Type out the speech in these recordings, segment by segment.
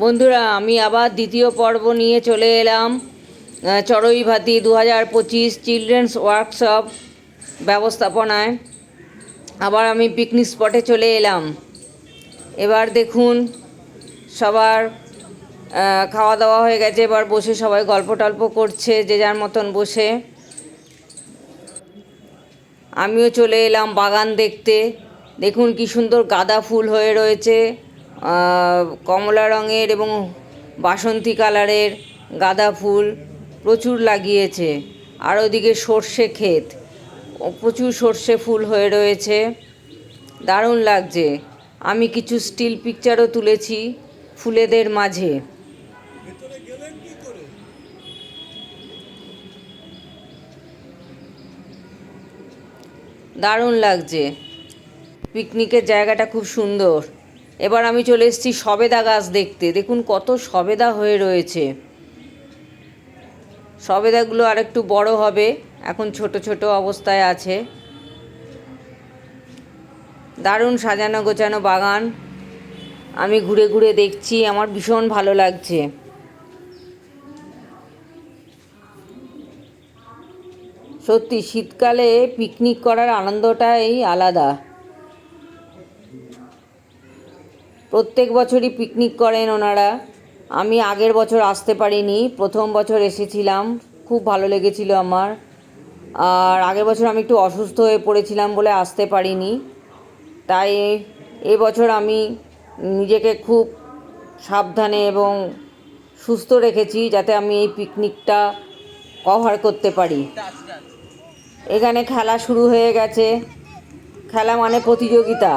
বন্ধুরা, আমি আবার দ্বিতীয় পর্ব নিয়ে চলে এলাম। চড়ুইভাতি 2025 চিলড্রেন্স ওয়ার্কশপ ব্যবস্থাপনায় আবার আমি পিকনিক স্পটে চলে এলাম। এবার দেখুন, সবার খাওয়া দাওয়া হয়ে গেছে। এবার বসে সবাই গল্প টল্প করছে, যে যার মতন বসে। আমিও চলে এলাম বাগান দেখতে। দেখুন কি সুন্দর গাঁদা ফুল হয়ে রয়েছে, কমলা রঙের এবং বাসন্তী কালারের গাঁদা ফুল প্রচুর লাগিয়েছে। আর ওদিকে সর্ষে ক্ষেত, প্রচুর সর্ষে ফুল হয়ে রয়েছে, দারুণ লাগছে। আমি কিছু স্টিল পিকচারও তুলেছি ফুলেদের মাঝে। দারুণ লাগছে, পিকনিকের জায়গাটা খুব সুন্দর। এবার আমি চলে এসেছি সবেদা গাছ দেখতে। দেখুন কত সবেদা হয়ে রয়েছে। সবেদাগুলো আর একটু বড় হবে, এখন ছোট ছোট অবস্থায় আছে। দারুণ সাজানো গোছানো বাগান। আমি ঘুরে ঘুরে দেখছি, আমার ভীষণ ভালো লাগছে। সত্যি শীতকালে পিকনিক করার আনন্দটাই আলাদা। প্রত্যেক বছরই পিকনিক করেন ওনারা। আমি আগের বছর আসতে পারিনি, প্রথম বছর এসেছিলাম, খুব ভালো লেগেছিল আমার। আর আগের বছর আমি একটু অসুস্থ হয়ে পড়েছিলাম বলে আসতে পারিনি। তাই এবছর আমি নিজেকে খুব সাবধানে এবং সুস্থ রেখেছি, যাতে আমি এই পিকনিকটা কভার করতে পারি। এখানে খেলা শুরু হয়ে গেছে। খেলা মানে প্রতিযোগিতা,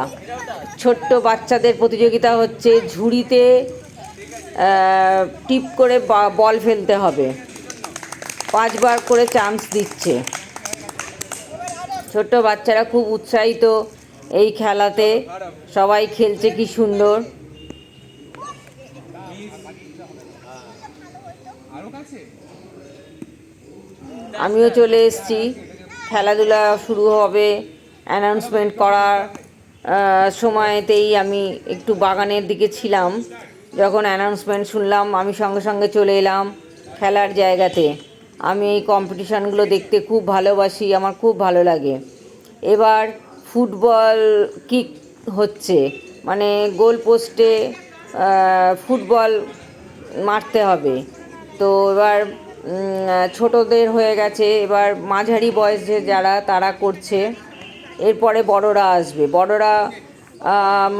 ছোট্ট বাচ্চাদের প্রতিযোগিতা হচ্ছে। ঝুড়িতে টিপ করে বল ফেলতে হবে, 5 বার করে চান্স দিচ্ছে। ছোট্ট বাচ্চারা খুব উৎসাহিত এই খেলাতে, সবাই খেলছে কি সুন্দর। আমিও চলে এসেছি, খেলাধুলা শুরু হবে। অ্যানাউন্সমেন্ট করার সময়তেই আমি একটু বাগানের দিকে ছিলাম। যখন অ্যানাউন্সমেন্ট শুনলাম, আমি সঙ্গে সঙ্গে চলে এলাম খেলার জায়গাতে। আমি এই কম্পিটিশানগুলো দেখতে খুব ভালোবাসি, আমার খুব ভালো লাগে। এবার ফুটবল কিক হচ্ছে, মানে গোল পোস্টে ফুটবল মারতে হবে। তো এবার ছোটদের হয়ে গেছে, এবার মাঝারি বয়সে যারা, তারা করছে। এরপরে বড়রা আসবে, বড়রা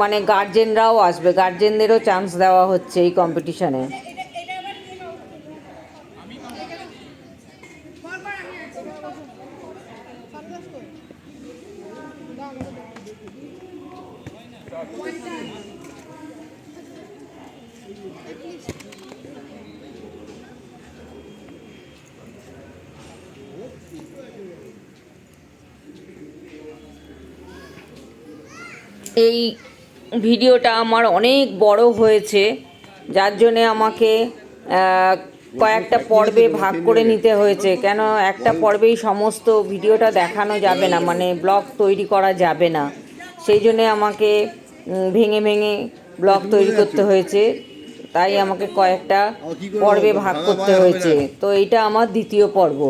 মানে গার্জেনরাও আসবে, গার্জেনদেরও চান্স দেওয়া হচ্ছে এই কম্পিটিশানে। এই ভিডিওটা আমার অনেক বড় হয়েছে, যার জন্যে আমাকে কয়েকটা পর্বে ভাগ করে নিতে হয়েছে। কেন একটা পর্বেই সমস্ত ভিডিওটা দেখানো যাবে না, মানে ব্লগ তৈরি করা যাবে না। সেই জন্যে আমাকে ভেঙে ভেঙে ব্লগ তৈরি করতে হয়েছে, তাই আমাকে কয়েকটা পর্বে ভাগ করতে হয়েছে। তো এইটা আমার দ্বিতীয় পর্ব।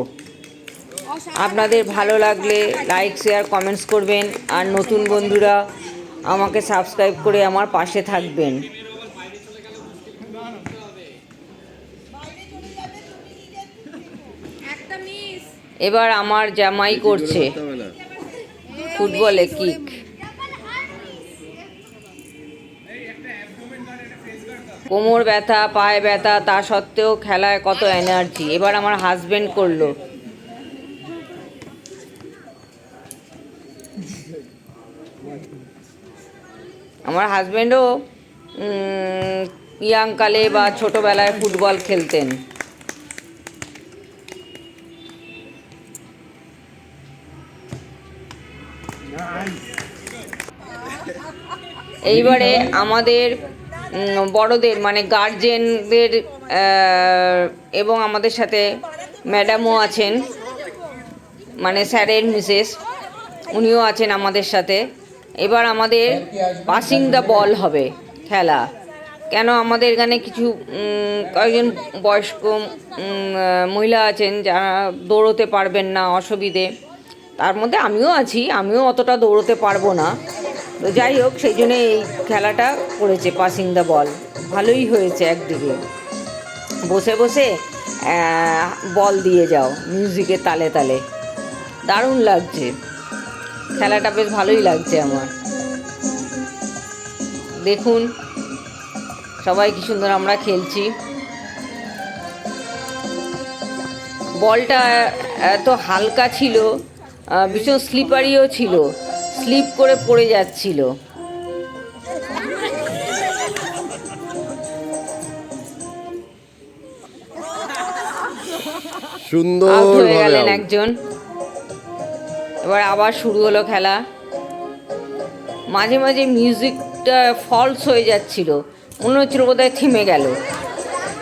আপনাদের ভালো লাগলে লাইক, শেয়ার, কমেন্টস করবেন। আর নতুন বন্ধুরা আমাকে সাবস্ক্রাইব করে আমার পাশে থাকবেন। এবার আমার জামাই করছে ফুটবলে কিক। কোমর ব্যথা, পায়ে ব্যথা, তা সত্ত্বেও খেলায় কত এনার্জি। এবার আমার হাজবেন্ড করলো। আমার হাজব্যান্ডও ইয়াংকালে বা ছোটোবেলায় ফুটবল খেলতেন। এইবারে আমাদের বড়দের মানে গার্জেনদের এবং আমাদের সাথে ম্যাডামও আছেন, মানে স্যারের মিসেস, উনিও আছেন আমাদের সাথে। এবার আমাদের পাসিং দ্য বল হবে খেলা। কেন আমাদের এখানে কিছু কয়েকজন বয়স্ক মহিলা আছেন যারা দৌড়তে পারবেন না, অসুবিধে, তার মধ্যে আমিও আছি, আমিও অতটা দৌড়তে পারবো না। তো যাই হোক, সেই জন্য এই খেলাটা করেছে পাসিং দ্য বল। ভালোই হয়েছে, একদিকে বসে বসে বল দিয়ে যাও মিউজিকের তালে তালে, দারুণ লাগছে খেলাটা, বেশ ভালোই লাগছে আমার। দেখুন সবাই কি সুন্দর আমরা খেলছি। বলটা এত হালকা ছিল, ভীষণ স্লিপারিও ছিল, স্লিপ করে পড়ে যাচ্ছিল। সুন্দর আউট হয়ে গেলেন একজন। এবার আবার শুরু হলো খেলা। মাঝে মাঝে মিউজিকটা ফলস হয়ে যাচ্ছিল, মনে হচ্ছিল বোধহয় থেমে গেল,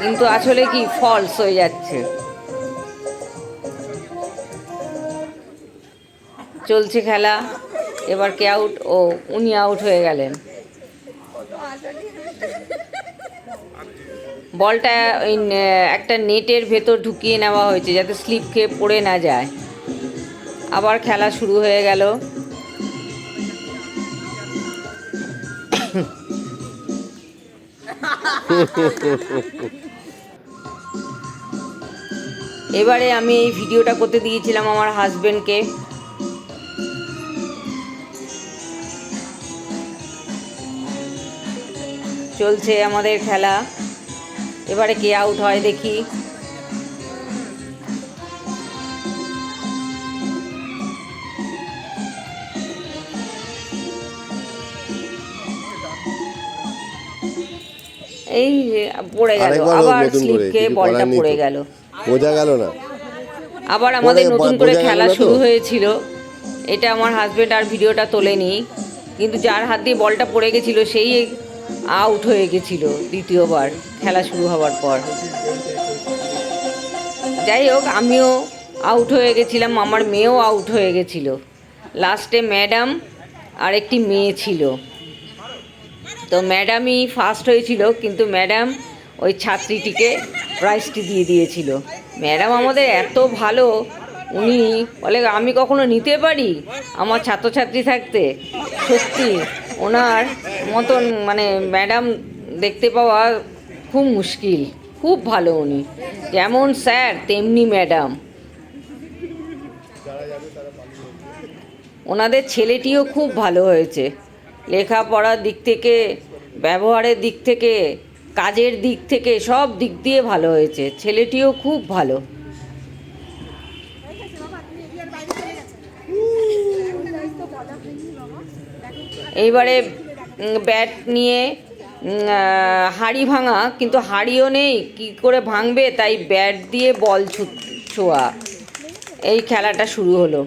কিন্তু আসলে কি ফলস হয়ে যাচ্ছে। চলছে খেলা। এবার কে আউট? ও, উনি আউট হয়ে গেলেন। বলটা ওই একটা নেটের ভেতর ঢুকিয়ে নেওয়া হয়েছে যাতে স্লিপ খেয়ে পড়ে না যায়। আবার খেলা শুরু হয়ে গেল। এবারে আমি এই ভিডিওটা করতে দিয়েছিলাম আমার হাজবেন্ডকে। চলছে আমাদের খেলা। এবারে কে আউট হয় দেখি। এই পড়ে গেল, আবার স্লিপ খেয়ে বলটা পড়ে গেল, বোঝা গেল না। আবার আমাদের নতুন করে খেলা শুরু হয়েছিল। এটা আমার হাজবেন্ড আর ভিডিওটা তোলেনি, কিন্তু যার হাত দিয়ে বলটা পড়ে গেছিল সেই আউট হয়ে গেছিল দ্বিতীয়বার খেলা শুরু হওয়ার পর। যাই হোক, আমিও আউট হয়ে গেছিলাম, আমার মেয়েও আউট হয়ে গেছিল। লাস্টে ম্যাডাম আর একটি মেয়ে ছিল, তো ম্যাডামই ফার্স্ট হয়েছিল, কিন্তু ম্যাডাম ওই ছাত্রীটিকে প্রাইজটি দিয়ে দিয়েছিল। ম্যাডাম আমাদের এত ভালো, উনি বলে আমি কখনো নিতে পারি আমার ছাত্রছাত্রী থাকতে। সত্যি ওনার মতন মানে ম্যাডাম দেখতে পাওয়া খুব মুশকিল, খুব ভালো উনি, যেমন স্যার তেমনি ম্যাডাম। ওনাদের ছেলেটিও খুব ভালো হয়েছে, লেখাপড়ার দিক থেকে, ব্যবহারের দিক থেকে, কাজের দিক থেকে, সব দিক দিয়ে ভালো হয়েছে। ছেলেটিও খুব ভালো। এইবারে ব্যাট নিয়ে হাঁড়ি ভাঙা, কিন্তু হাঁড়িও নেই, কী করে ভাঙবে, তাই ব্যাট দিয়ে বল ছোঁয়া, এই খেলাটা শুরু হলো।